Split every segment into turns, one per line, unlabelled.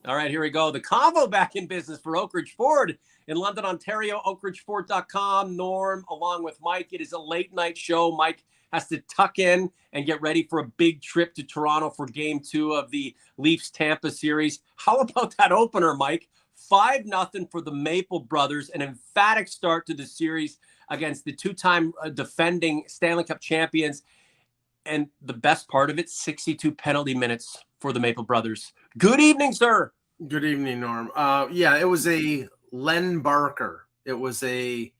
All right, here we go. The Convo back in business for Oak Ridge Ford in London, Ontario, oakridgeford.com. Norm, along with Mike. It is a late night show. Mike has to tuck in and get ready for a big trip to Toronto for Game 2 of the Leafs Tampa series. How about that opener, Mike? 5-0 for the Maple Brothers, an emphatic start to the series against the two-time defending Stanley Cup champions. And the best part of it, 62 penalty minutes for the Maple Brothers. Good evening, sir.
Good evening, Norm. Yeah, it was a Len Barker. It was a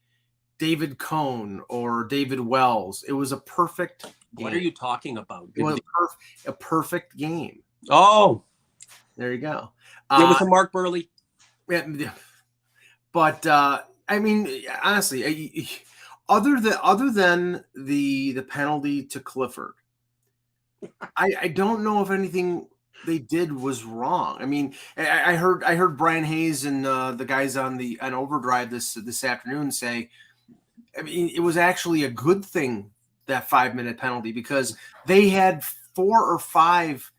David Cohn or David Wells. It was a perfect game.
What are you talking about?
It was a perfect game.
Oh.
There you go.
It was a Mark Burley.
Yeah, but I mean, honestly, other than the penalty to Clifford, I don't know if anything they did was wrong. I mean, I heard Brian Hayes and the guys on Overdrive this afternoon say, I mean, it was actually a good thing, that 5-minute penalty, because they had 4 or 5,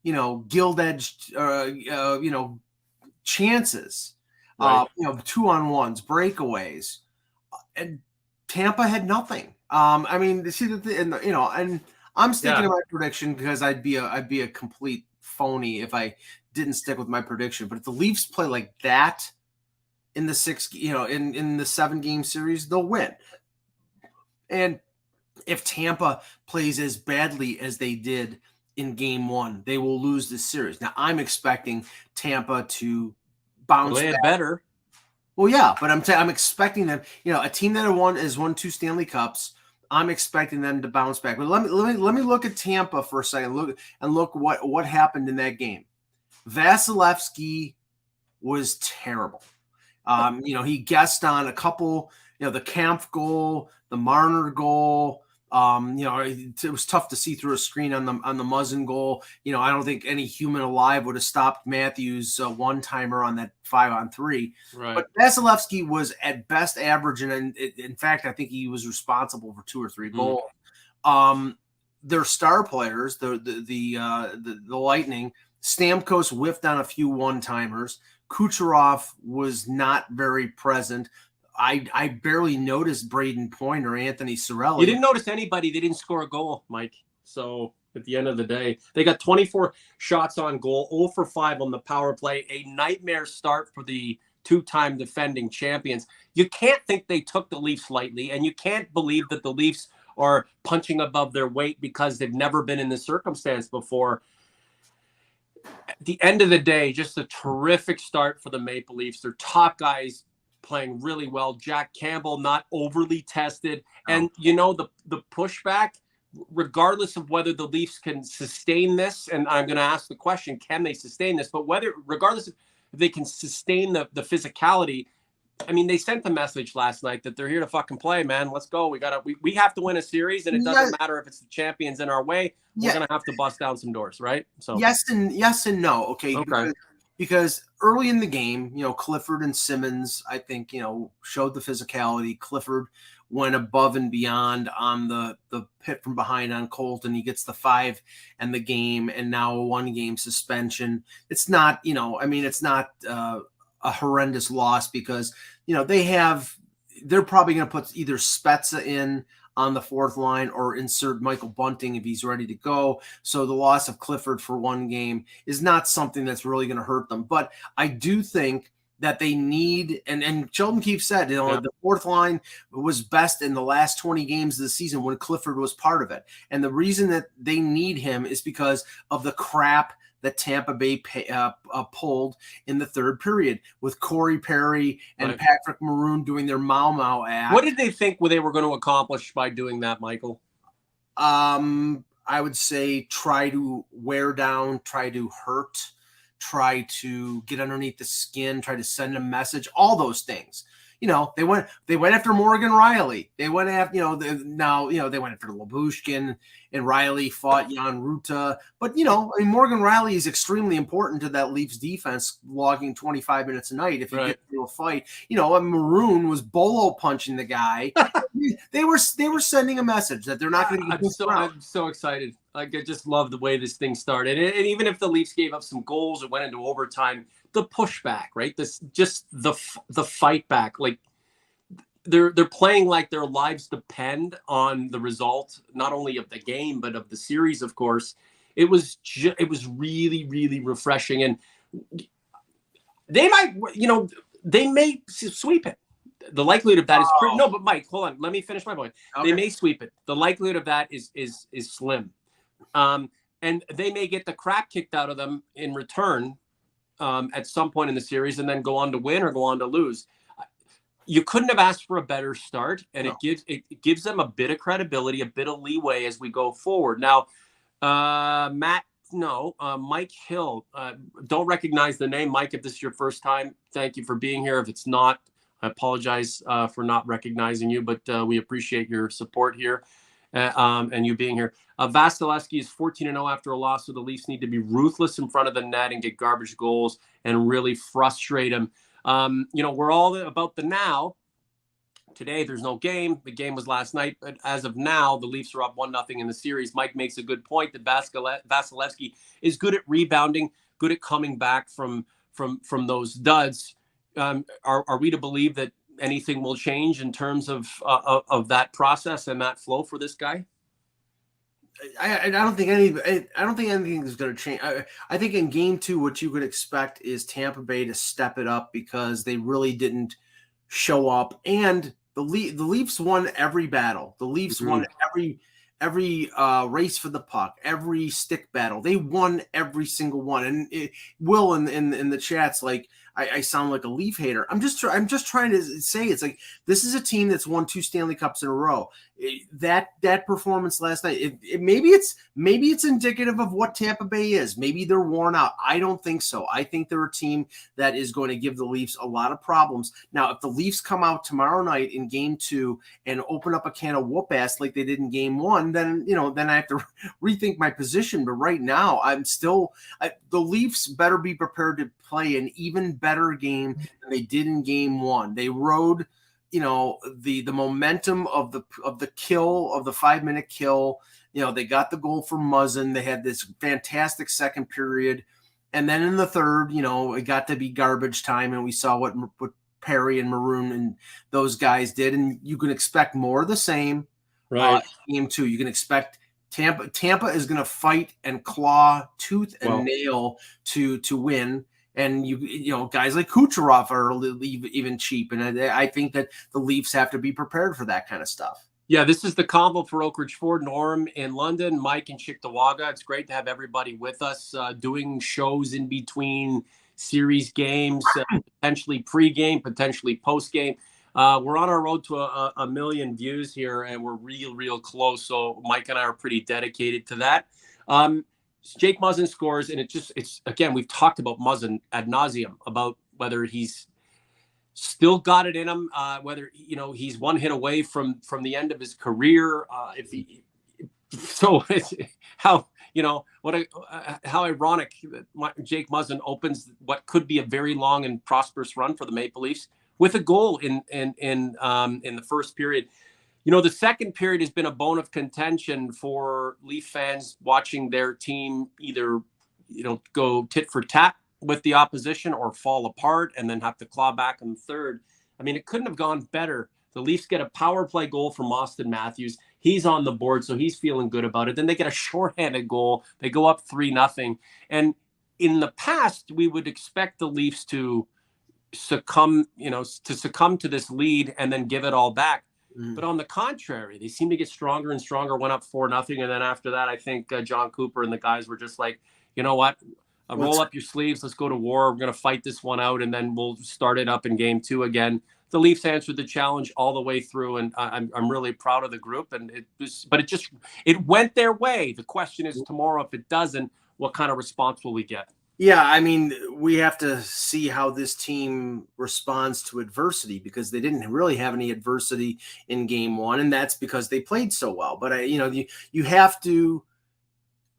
gilt-edged, chances, right. 2-on-1s, breakaways, and Tampa had nothing. I mean, see and I'm sticking to my prediction because I'd be a complete phony if I didn't stick with my prediction. But if the Leafs play like that in the 7-game series, they'll win. And if Tampa plays as badly as they did in Game 1, they will lose this series. Now, I'm expecting Tampa to bounce back.
Better.
Well, yeah, but I'm expecting them. A team that has won 2 Stanley Cups. I'm expecting them to bounce back. But let me look at Tampa for a second. Look what happened in that game. Vasilevsky was terrible. He guessed on a couple. The Kampf goal, the Marner goal. It was tough to see through a screen on the Muzzin goal. I don't think any human alive would have stopped Matthews' one-timer on that 5-on-3.
Right.
But Vasilevsky was at best average, and in fact, I think he was responsible for 2 or 3 goals. Their star players, the Lightning, Stamkos whiffed on a few one-timers. Kucherov was not very present. I barely noticed Braden Point or Anthony Cirelli.
You didn't notice anybody. They didn't score a goal, Mike. So at the end of the day, they got 24 shots on goal, 0 for 5 on the power play. A nightmare start for the two-time defending champions. You can't think they took the Leafs lightly, and you can't believe that the Leafs are punching above their weight because they've never been in this circumstance before. At the end of the day, just a terrific start for the Maple Leafs. Their top guys playing really well. Jack Campbell not overly tested. And, the pushback, regardless of whether the Leafs can sustain this, and I'm going to ask the question, can they sustain this? But regardless if they can sustain the physicality, I mean, they sent the message last night that they're here to fucking play, man. Let's go. We have to win a series, and it doesn't matter if it's the champions in our way. We're going to have to bust down some doors, right? So
yes and no. Okay. Because early in the game, Clifford and Simmons, I think, showed the physicality. Clifford went above and beyond on the hit from behind on Colton. He gets the 5 and the game, and now a 1-game suspension. It's not, it's not a horrendous loss because, they're probably going to put either Spezza in on the 4th line or insert Michael Bunting if he's ready to go. So the loss of Clifford for 1 game is not something that's really going to hurt them. But I do think that they need, and Sheldon Keefe said, the 4th line was best in the last 20 games of the season when Clifford was part of it. And the reason that they need him is because of the crap that Tampa Bay pulled in the 3rd period with Corey Perry and Patrick Maroon doing their Mau act.
What did they think they were going to accomplish by doing that, Michael?
I would say try to wear down, try to hurt, try to get underneath the skin, try to send a message, all those things. They went after Morgan Riley. They went after, they went after Labushkin, and Riley fought Jan Ruta. But, Morgan Riley is extremely important to that Leafs defense, logging 25 minutes a night if you get into a fight. Maroon was bolo punching the guy. They were sending a message that they're not going to get
I'm so excited. Like, I just love the way this thing started. And even if the Leafs gave up some goals and went into overtime, the pushback, right? This just the fight back. Like, they're playing like their lives depend on the result, not only of the game but of the series. Of course, it was really, really refreshing, and they might, they may sweep it. The likelihood of that is pretty. No, but Mike, hold on. Let me finish my point. Okay. They may sweep it. The likelihood of that is slim, and they may get the crap kicked out of them in return at some point in the series, and then go on to win or go on to lose. You couldn't have asked for a better start, and it gives them a bit of credibility, a bit of leeway as we go forward. Now, Mike Hill, don't recognize the name. Mike, if this is your first time, thank you for being here. If it's not, I apologize for not recognizing you, but we appreciate your support here and you being here. Vasilevsky is 14-0 after a loss, so the Leafs need to be ruthless in front of the net and get garbage goals and really frustrate him. We're all about the now. Today, there's no game. The game was last night. But as of now, the Leafs are up 1-0 in the series. Mike makes a good point that Vasilevsky is good at rebounding, good at coming back from those duds. Are we to believe that anything will change in terms of that process and that flow for this guy?
I don't think anything is going to change. I think in game 2, what you could expect is Tampa Bay to step it up because they really didn't show up, and the Leafs won every battle. The Leafs won every race for the puck, every stick battle. They won every single one. And Will in the chats, like, I sound like a Leaf hater. I'm just trying to say, it's like, this is a team that's won 2 Stanley Cups in a row. That performance last night, maybe it's indicative of what Tampa Bay is. Maybe they're worn out. I don't think so. I think they're a team that is going to give the Leafs a lot of problems. Now, if the Leafs come out tomorrow night in game 2 and open up a can of whoop ass like they did in game 1, then I have to rethink my position. But right now, the Leafs better be prepared to play an even better game than they did in game 1. They rode, the momentum of the kill, of the 5-minute kill. They got the goal from Muzzin. They had this fantastic second period, and then in the third, it got to be garbage time, and we saw what Perry and Maroon and those guys did. And you can expect more of the same.
Right.
Game 2, you can expect Tampa is going to fight and claw tooth and nail to win. And guys like Kucherov are even cheap, and I think that the Leafs have to be prepared for that kind of stuff.
Yeah, this is the Convo for Oak Ridge Ford. Norm in London, Mike in Cheektowaga. It's great to have everybody with us, doing shows in between series games, potentially pregame, potentially postgame. We're on our road to a million views here, and we're real close. So Mike and I are pretty dedicated to that. Jake Muzzin scores, and it's again, we've talked about Muzzin ad nauseum about whether he's still got it in him, whether he's one hit away from the end of his career. How ironic that Jake Muzzin opens what could be a very long and prosperous run for the Maple Leafs with a goal in the first period. The second period has been a bone of contention for Leaf fans watching their team either, go tit for tat with the opposition or fall apart and then have to claw back in the third. I mean, it couldn't have gone better. The Leafs get a power play goal from Austin Matthews. He's on the board, so he's feeling good about it. Then they get a shorthanded goal. They go up 3-0. And in the past, we would expect the Leafs to succumb to this lead and then give it all back. But on the contrary, they seem to get stronger and stronger, went up 4-0. And then after that, I think John Cooper and the guys were just like, you know what? Roll up your sleeves. Let's go to war. We're going to fight this one out, and then we'll start it up in game 2 again. The Leafs answered the challenge all the way through, and I'm really proud of the group. And it went their way. The question is tomorrow, if it doesn't, what kind of response will we get?
Yeah, I mean, we have to see how this team responds to adversity, because they didn't really have any adversity in game 1, and that's because they played so well. But you have to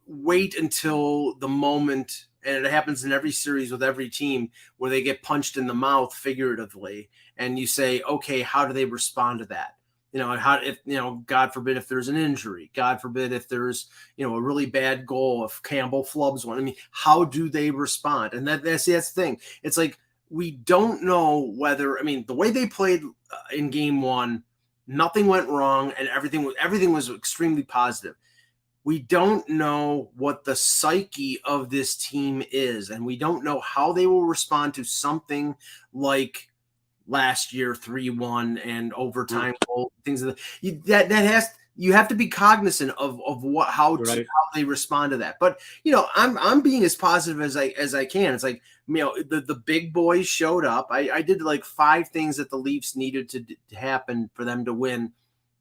wait until the moment, and it happens in every series with every team, where they get punched in the mouth figuratively, and you say, okay, how do they respond to that? how, if, God forbid if there's an injury, God forbid if there's, a really bad goal, if Campbell flubs one. I mean, how do they respond? And that's the thing. It's like, we don't know whether, the way they played in game one, nothing went wrong and everything was extremely positive. We don't know what the psyche of this team is, and we don't know how they will respond to something like last year 3-1 and overtime goal, things of you have to be cognizant of how they respond to that. But I'm being as positive as I can. It's like, the big boys showed up. I did like 5 things that the Leafs needed to happen for them to win.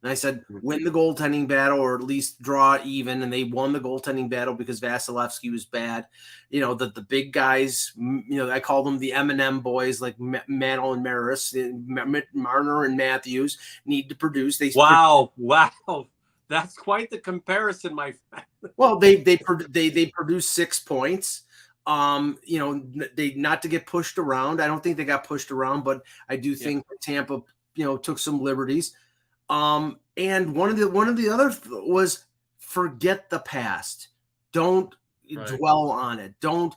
And I said, win the goaltending battle or at least draw even. And they won the goaltending battle because Vasilevsky was bad. The big guys, I call them the M&M boys, like Mantle and Maris, Marner and Matthews need to produce.
Wow. That's quite the comparison, my friend.
Well, they produce 6 points. They not to get pushed around. I don't think they got pushed around, but I do think Tampa, took some liberties. And one of the other was forget the past. Don't dwell on it. Don't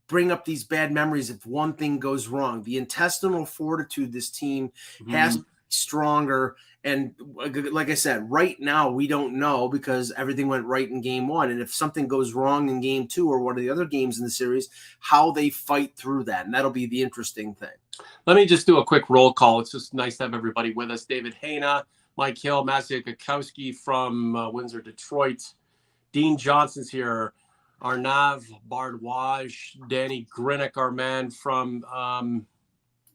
bring up these bad memories if one thing goes wrong. The intestinal fortitude this team has to be stronger. And like I said, right now we don't know because everything went right in game one. And if something goes wrong in game 2 or one of the other games in the series, how they fight through that. And that'll be the interesting thing.
Let me just do a quick roll call. It's just nice to have everybody with us. David Hayna, Mike Hill, Matthew Kakowski from Windsor, Detroit. Dean Johnson's here. Arnav Bardwaj, Danny Grinnick, our man from,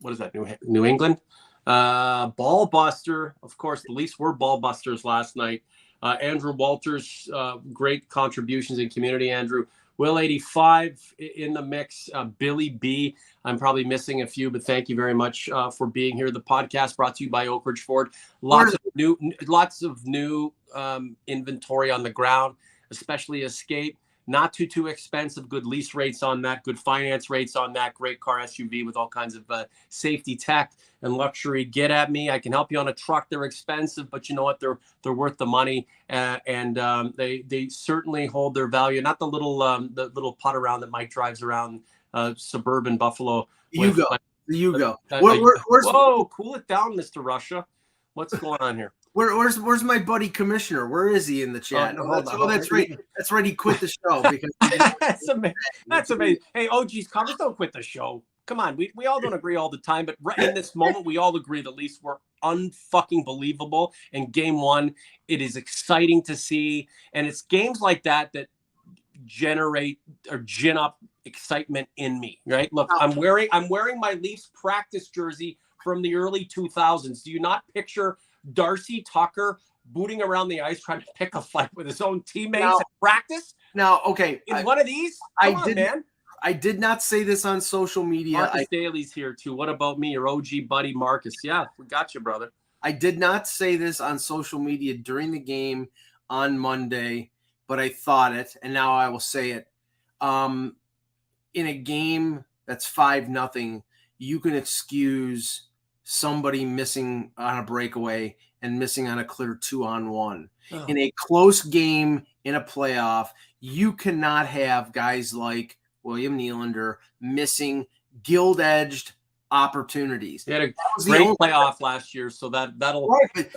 what is that, New England? Ballbuster, of course, the Leafs were ballbusters last night. Andrew Walters, great contributions in community, Andrew. Will 85 in the mix. Billy B. I'm probably missing a few, but thank you very much for being here. The podcast brought to you by Oak Ridge Ford. Lots of new inventory on the ground, especially Escape. Not too expensive. Good lease rates on that. Good finance rates on that. Great car SUV with all kinds of safety tech and luxury. Get at me. I can help you on a truck. They're expensive, but you know what? They're worth the money, and they certainly hold their value. Not the little putt around that Mike drives around suburban Buffalo.
Whoa,
cool it down, Mr. Russia. What's going on here?
Where's my buddy Commissioner? Where is he in the chat? That's right. That's right. He quit the show because
that's amazing. That's amazing. Hey, OG's Convers, don't quit the show. Come on, we all don't agree all the time, but right in this moment, we all agree the Leafs were unfucking believable in game one. It is exciting to see, and it's games like that generate or gin up excitement in me. Right? Look, I'm wearing my Leafs practice jersey from the early 2000s. Do you not picture Darcy Tucker booting around the ice trying to pick a fight with his own teammates at practice?
Now, okay.
In one of these? Come on, man.
I did not say this on social media.
Marcus Daly's here too. What about me, your OG buddy Marcus? Yeah, we got you, brother.
I did not say this on social media during the game on Monday, but I thought it, and now I will say it. In a game that's 5-0, you can excuse somebody missing on a breakaway and missing on a clear 2-on-1. Oh. In a close game in a playoff, you cannot have guys like William Nylander missing gilt-edged opportunities.
He had a great playoff last year, so that'll. Right,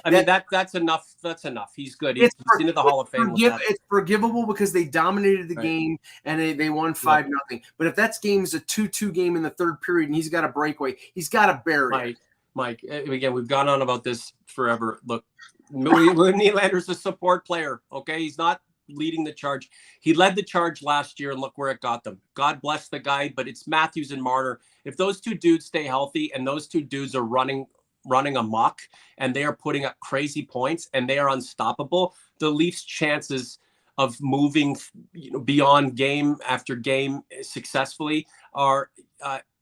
that's enough. That's enough. He's good. He's into the Hall of Fame.
It's forgivable because they dominated the game and they won 5-0. But if that game is a 2-2 game in the third period and he's got a breakaway, he's got to bury it.
Mike, again, we've gone on about this forever. Look, Nylander's a support player. Okay, he's not leading the charge. He led the charge last year, and look where it got them. God bless the guy, but it's Matthews and Marner. If those two dudes stay healthy and those two dudes are running amok and they are putting up crazy points and they are unstoppable, the Leafs' chances of moving beyond game after game successfully are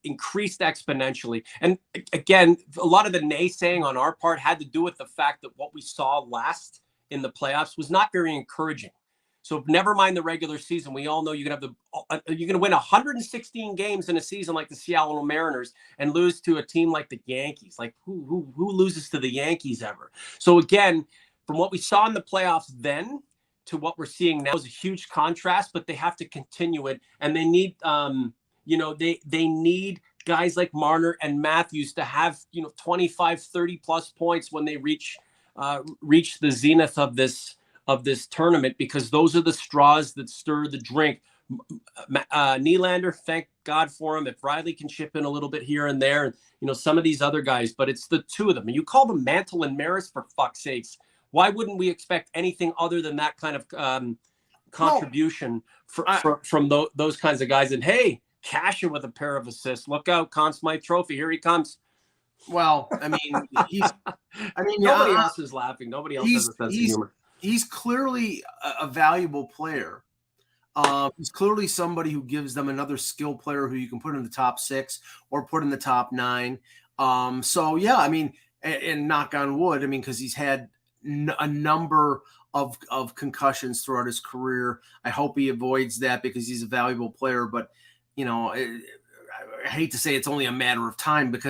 increased exponentially. And again, a lot of the naysaying on our part had to do with the fact that what we saw last in the playoffs was not very encouraging. So never mind the regular season. We all know you're gonna win 116 games in a season like the Seattle Mariners and lose to a team like the Yankees. Like who loses to the Yankees ever? So again, from what we saw in the playoffs then to what we're seeing now is a huge contrast. But they have to continue it, and they need they need guys like Marner and Matthews to have 25, 30 plus points when they reach the zenith of this tournament, because those are the straws that stir the drink. Nylander, thank God for him. If Riley can chip in a little bit here and there, some of these other guys, but it's the two of them. And you call them Mantle and Maris, for fuck's sakes. Why wouldn't we expect anything other than that kind of contribution from those kinds of guys? And hey, Cashin with a pair of assists. Look out, Conn Smythe Trophy. Here he comes.
Well, I mean,
nobody else is laughing. Nobody else has a sense of humor.
He's clearly a valuable player. He's clearly somebody who gives them another skill player who you can put in the top 6 or put in the top 9. So yeah, I mean, and knock on wood, I mean, because he's had a number of concussions throughout his career. I hope he avoids that because he's a valuable player. But I hate to say it's only a matter of time but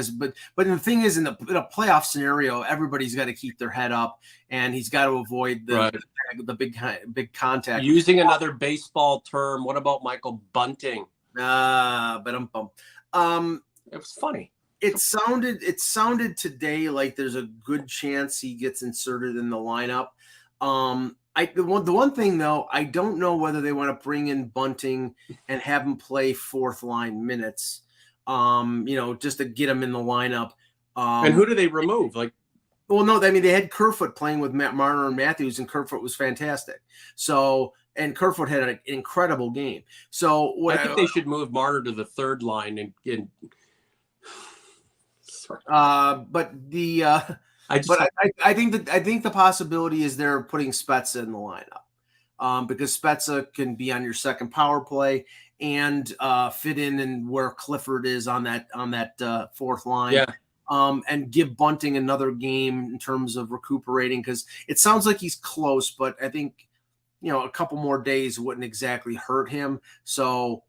the thing is, in a playoff scenario, everybody's got to keep their head up, and he's got to avoid the big contact.
Using another baseball term, what about Michael Bunting?
But
it was funny.
It sounded today like there's a good chance he gets inserted in the lineup. The one thing though, I don't know whether they want to bring in Bunting and have him play 4th line minutes, just to get him in the lineup.
And who do they remove?
Well, no, I mean, they had Kerfoot playing with Matt Marner and Matthews, and Kerfoot was fantastic. So, and Kerfoot had an incredible game. So
I think they should move Marner to the 3rd line and
I think the possibility is they're putting Spezza in the lineup, because Spezza can be on your second power play and fit in where Clifford is on that 4th line.
Yeah.
And give Bunting another game in terms of recuperating, because it sounds like he's close, but I think a couple more days wouldn't exactly hurt him. So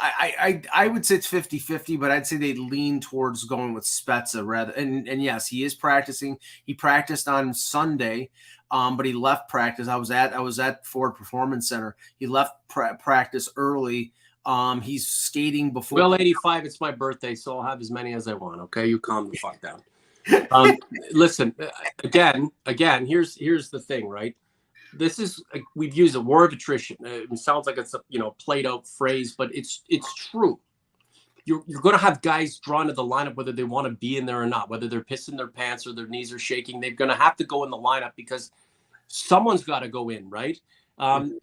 I would say it's 50-50, but I'd say they lean towards going with Spezza rather. And yes, he is practicing. He practiced on Sunday, but he left practice. I was at Ford Performance Center. He left practice early. He's skating before.
Well, 85. It's my birthday, so I'll have as many as I want. Okay, you calm the fuck down. Listen, again. Here's the thing, right? This is, we've used a war of attrition. It sounds like it's a played out phrase, but it's true. You're going to have guys drawn to the lineup whether they want to be in there or not, whether they're pissing their pants or their knees are shaking. They're going to have to go in the lineup because someone's got to go in, right?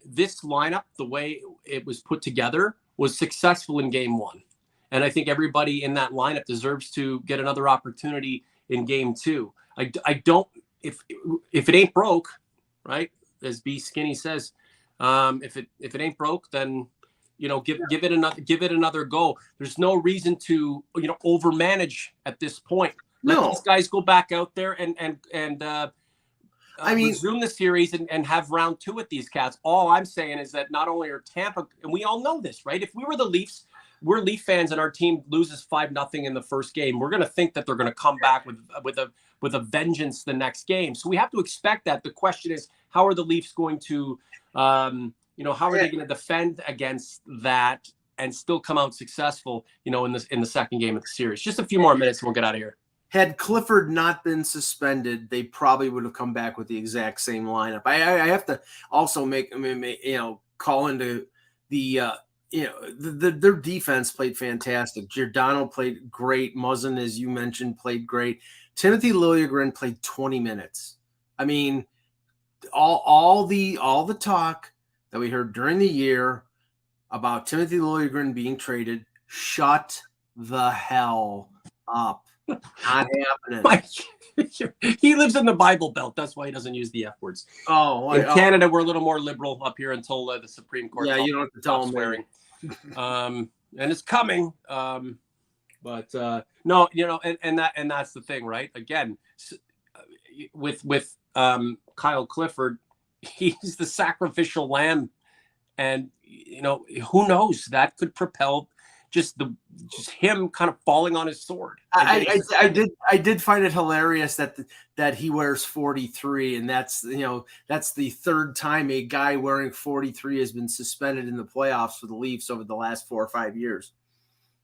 This lineup, the way it was put together, was successful in Game 1, and I think everybody in that lineup deserves to get another opportunity in Game 2. I don't, if it ain't broke, right? As B Skinny says, if it ain't broke, then give it another go. There's no reason to overmanage at this point. Let these guys go back out there and resume the series and have round 2 with these cats. All I'm saying is that not only are Tampa, and we all know this, right? If we were the Leafs, we're Leaf fans, and our team loses 5-0 in the first game, we're going to think that they're going to come back with a vengeance the next game. So we have to expect that. The question is, how are the Leafs going to, how are they going to defend against that and still come out successful, in the second game of the series? Just a few more minutes and we'll get out of here.
Had Clifford not been suspended, they probably would have come back with the exact same lineup. I have to also call into their defense played fantastic. Giordano played great. Muzzin, as you mentioned, played great. Timothy Liljegren played 20 minutes. I mean, all the talk that we heard during the year about Timothy Liljegren being traded, shut the hell up. Not happening.
He lives in the Bible Belt. That's why he doesn't use the F words. In Canada, we're a little more liberal up here until the Supreme Court.
Yeah, you don't have to tell him
swearing. And it's coming. But no, and that's the thing, right? Again, with Kyle Clifford, he's the sacrificial lamb And, who knows, that could propel just him kind of falling on his sword.
I did find it hilarious that he wears 43, and that's the third time a guy wearing 43 has been suspended in the playoffs for the Leafs over the last 4 or 5 years.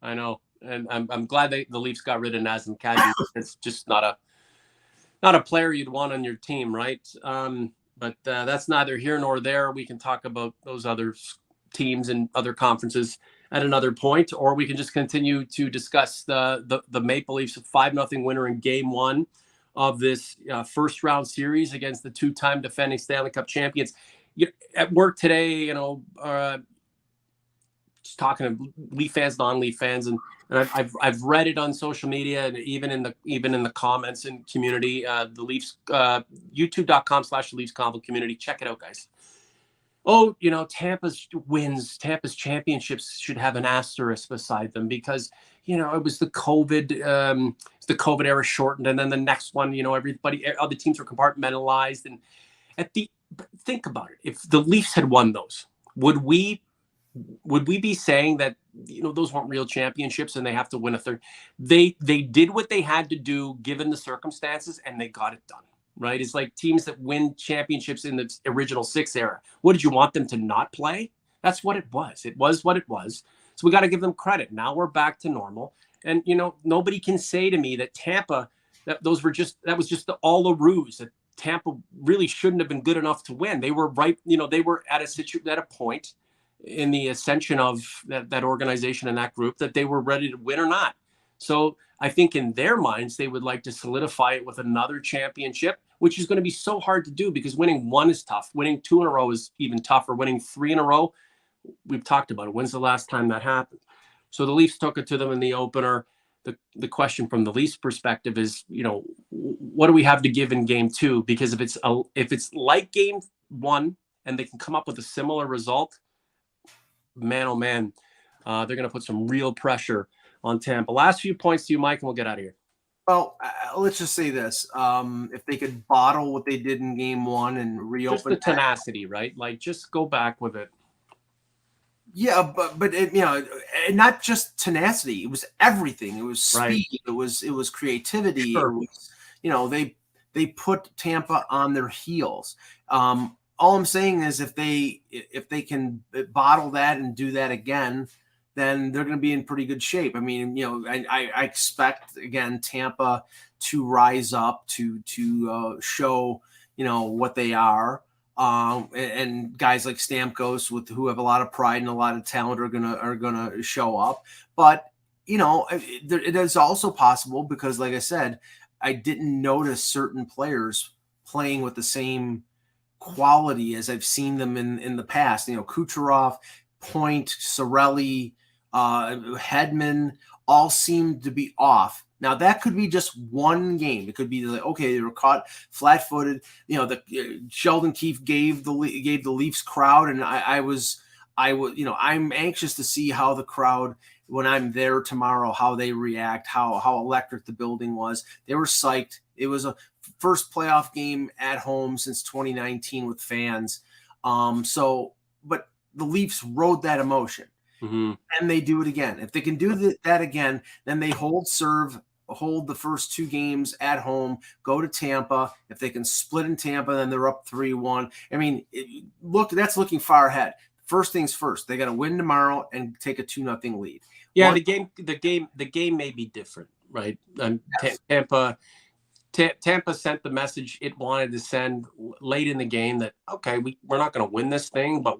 I know, and I'm glad the Leafs got rid of Nazem Kadri. It's just not a player you'd want on your team, right? But that's neither here nor there. We can talk about those other teams and other conferences at another point, or we can just continue to discuss the Maple Leafs 5-0 winner in Game 1 of this first round series against the 2-time defending Stanley Cup champions. At work today, just talking to Leaf fans, non-Leaf fans, and I've read it on social media and even in the comments and community, the Leafs youtube.com/Leafs Convo community. Check it out, guys. Oh, Tampa's championships should have an asterisk beside them because, it was the COVID era shortened. And then the next one, other teams were compartmentalized. And think about it. If the Leafs had won those, would we be saying that, those weren't real championships and they have to win a third? They did what they had to do given the circumstances and they got it done. Right? It's like teams that win championships in the original 6 era. What did you want them to not play? That's what it was. It was what it was. So we got to give them credit. Now we're back to normal. And, nobody can say to me that Tampa, that was just all a ruse, that Tampa really shouldn't have been good enough to win. They were right. They were at a point in the ascension of that organization and that group that they were ready to win or not. So I think in their minds, they would like to solidify it with another championship, which is going to be so hard to do because winning 1 is tough. Winning 2 in a row is even tougher. Winning 3 in a row, we've talked about it. When's the last time that happened? So the Leafs took it to them in the opener. The question from the Leafs perspective is, what do we have to give in Game 2? Because if it's like Game 1 and they can come up with a similar result, man, oh man, they're going to put some real pressure on Tampa. Last few points to you, Mike, and we'll get out of here.
Well, let's just say this. If they could bottle what they did in Game 1 and reopen.
Just the tenacity, right? Like, just go back with it.
Yeah, but it, not just tenacity. It was everything. It was speed. Right. It was creativity. Sure. It was, they put Tampa on their heels. All I'm saying is if they can bottle that and do that again, then they're going to be in pretty good shape. I mean, I expect, again, Tampa to rise up to show, what they are. And guys like Stamkos, who have a lot of pride and a lot of talent, are gonna show up. But, it is also possible because, like I said, I didn't notice certain players playing with the same quality as I've seen them in the past. Kucherov, Point, Cirelli, Hedman all seemed to be off. Now that could be just one game. It could be like, okay, they were caught flat-footed. Sheldon Keefe gave the Leafs crowd, and I'm anxious to see how the crowd, when I'm there tomorrow, how they react, how electric the building was. They were psyched. It was a first playoff game at home since 2019 with fans. But the Leafs rode that emotion. Mm-hmm. And they do it again. If they can do that again, then they hold the first 2 games at home, go to Tampa. If they can split in Tampa, then they're up 3-1. I mean, that's looking far ahead. First things first, they got to win tomorrow and take a 2-0 lead.
Yeah, the game may be different, right? Yes. Tampa sent the message it wanted to send late in the game that, okay, we're not going to win this thing, but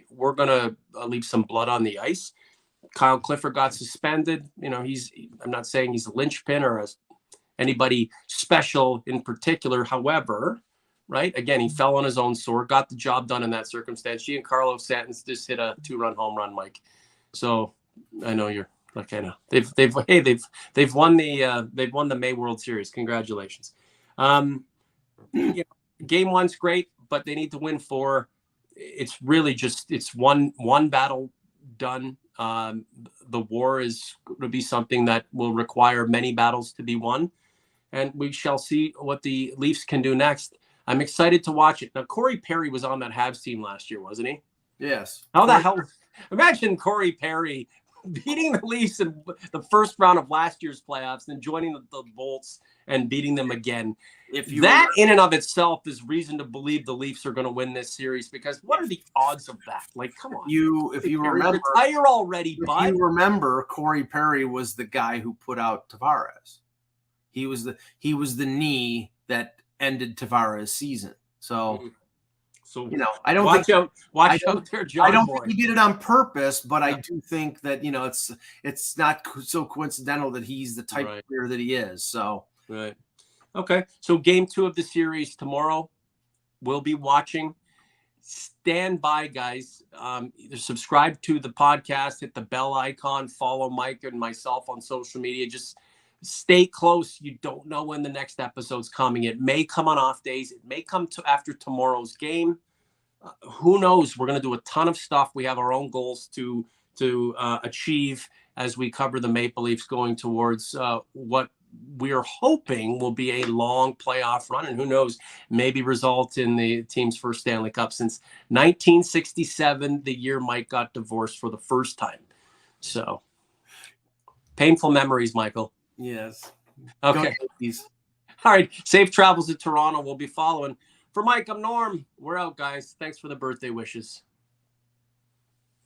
we're going to leave some blood on the ice. Kyle Clifford got suspended. I'm not saying he's a linchpin or anybody special in particular. However, right, again, he fell on his own sword, got the job done in that circumstance. Giancarlo Stanton just hit a 2-run home run, Mike. So I know you're okay now. They've won the May World Series. Congratulations. Game 1's great, but they need to win 4. It's really just one battle done. The war is going to be something that will require many battles to be won, and we shall see what the Leafs can do next. I'm excited to watch it. Now, Corey Perry was on that Habs team last year, wasn't he?
Yes.
How the hell? Imagine Corey Perry beating the Leafs in the first round of last year's playoffs, then joining the Bolts and beating them again. That in and of itself is reason to believe the Leafs are going to win this series, because what are the odds of that? Like, come on.
If you remember,
retire already, bud.
If you remember, Corey Perry was the guy who put out Tavares. He was the knee that ended Tavares' season. So, I don't
watch out there, John.
I don't think he did it on purpose, but I do think that it's not so coincidental that he's the type of player that he is. So,
right. Okay. So game 2 of the series tomorrow, we'll be watching. Stand by, guys. Either subscribe to the podcast, hit the bell icon, follow Mike and myself on social media. Just stay close. You don't know when the next episode's coming. It may come on off days. It may come after tomorrow's game. Who knows? We're going to do a ton of stuff. We have our own goals to achieve as we cover the Maple Leafs going towards what we're hoping will be a long playoff run, and who knows, maybe result in the team's first Stanley Cup since 1967, the year Mike got divorced for the first time. So, painful memories, Michael.
Yes.
Okay. All right. Safe travels to Toronto. We'll be following. For Mike, I'm Norm. We're out, guys. Thanks for the birthday wishes.